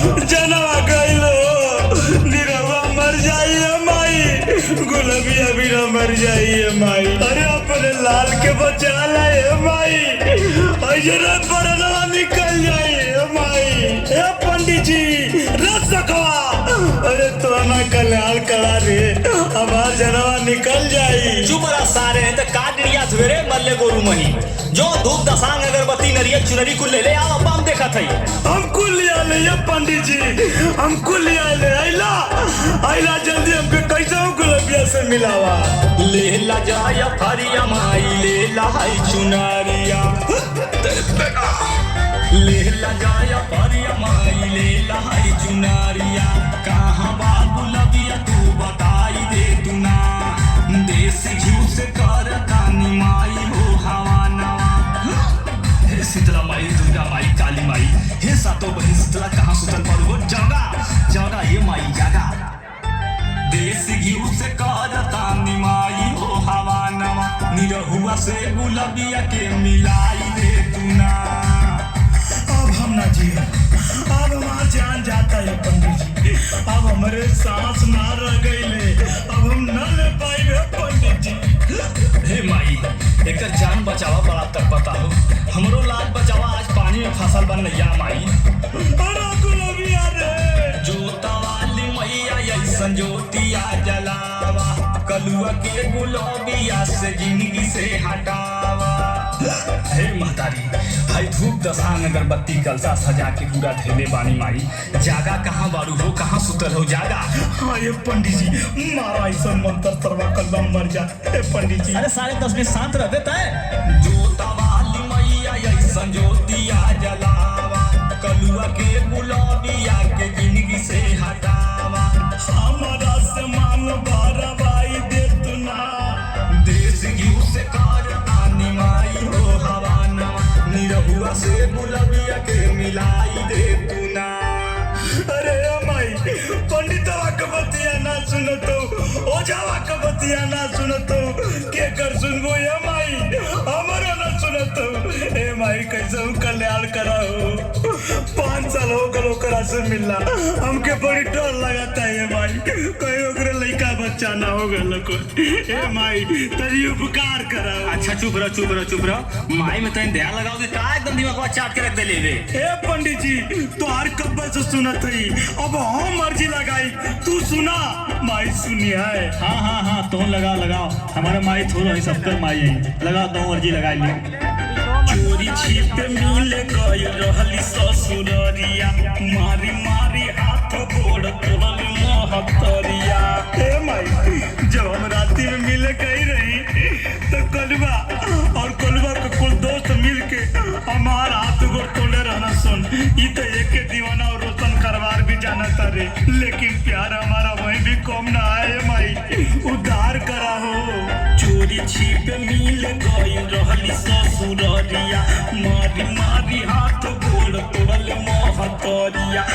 जनवा गइलो निरवा मर जाइए माई, गुलाबिया भी न मर जाइए माई। अरे अपने लाल के बचा लाए माई, अजरा बरनवा निकल जाइए माई। ए पंडित जी रस सखवा, अरे तो ना कल्याण करा रे, हमार जनवा निकल जाई। चुप रहा सारे तो काट लिया सवेरे मल्ले गोरू मही जो धूप दसांग अगरबत्ती नरियल चुनरी कुल ले आओ अब हम देखा थई। हमको लिया ले ये पंडित जी, हमको लिया ले आइला आइला जल्दी हमके कैसे गुलाबिया से मिलावा। ले ला जाया फरिया माई ले ला हाई चुनरिया, ले ला जाया फरिया माई ले ला हाई चुनरिया। कहाँ बा गुलाबिया तू बताई दे तू ना, देसी घी से कर तानी माई हो हवा नवा। हे शीतला माई दुर्गा माई काली माई, हे सातों बहन शीतला कहाँ सुतल पड़ो हो जागा जागा ये माई जागा। देसी घी से कर तानी माई हो हवा नवा, निरहुआ से गुलाबिया के मिलाई दे तू ना। अब हम ना जी, अब हमार जान जाता है पंडित जी, अब हमारे सांस ना रह गई, अब हम न ले पाएंगे पंडित जी। हे माई एक जान बचावा बड़ा तक बताओ, हमरो लाल बचावा आज पानी में फसल बन नैया माई। अरे गुलाबिया रे जोता वाली मैया ऐसन ज्योतिया जलावा, कलुआ के गुलाबिया से जिंदगी से हटावा। हे महतारी भाई धूप दसांग अगरबत्ती कलसा सजा के पूरा धेले बानी माई, जागा कहाँ बारू हो कहाँ सुतल हो जागा। हाँ ये पंडित जी मारा ऐसा मंत्र तरवा कलम मर जा। हे पंडित जी अरे 10:30 में शांत रह देता है। जोता वाली मैया ऐसन ज्योतिया जलावा, कलुआ के गुलाबिया के जिंदगी से हटावा। हमारा से मान बारवाई दे तू ना, देश घी से कार तानी माई हो हवा नवा, निरहुआ से गुलाबिया के मिलाई दे तू ना। अरे माई पंडितवा के बतिया ना सुनो तो, ओझावा के बतिया ना सुनो तो, के कर सुनबो ये माई, हमारा ना सुनो तो। ए माई कैसे कल्याण कराओ, 5 साल हो गलो करा से मिलना, हमके बड़ी डर लगाता है माई, कहीं ओकरे लड़का बच्चा ना हो गलो को। ए माई तरी उपकार कराओ। अच्छा चुप रहो माई में तनी दया लगाओ कि का एकदम दिमाग चाट के रख दे लेवे। ए पंडित जी तोहार कब्बे से सुनत हई, अब हम मर्जी लगाई, तू सुना माई सुनिया है। हाँ तुम लगाओ हमारे माई थोड़ा ही सबकर माई है, लगाओ तुम मर्जी लगा ली। चोरी छिपे मिल गई रहली ससुररिया, मारी मारी हाथ गोड़ तोड़ल महतरिया। हे माई जब हम राती में मिले गई रही तो कलवा के कुल दोस्त मिल के हमार हाथ गोड़ तोड़े रहना सुन। ई तो एक दीवाना और रोशन करवार भी जाना तारे, लेकिन प्यार हमारा वही भी कम ना आए माई, उद्धार करा हो। चोरी छिपे मिल गई रहली ससुररिया, मारी मारी हाथ गोड़ तोड़ल महतरिया।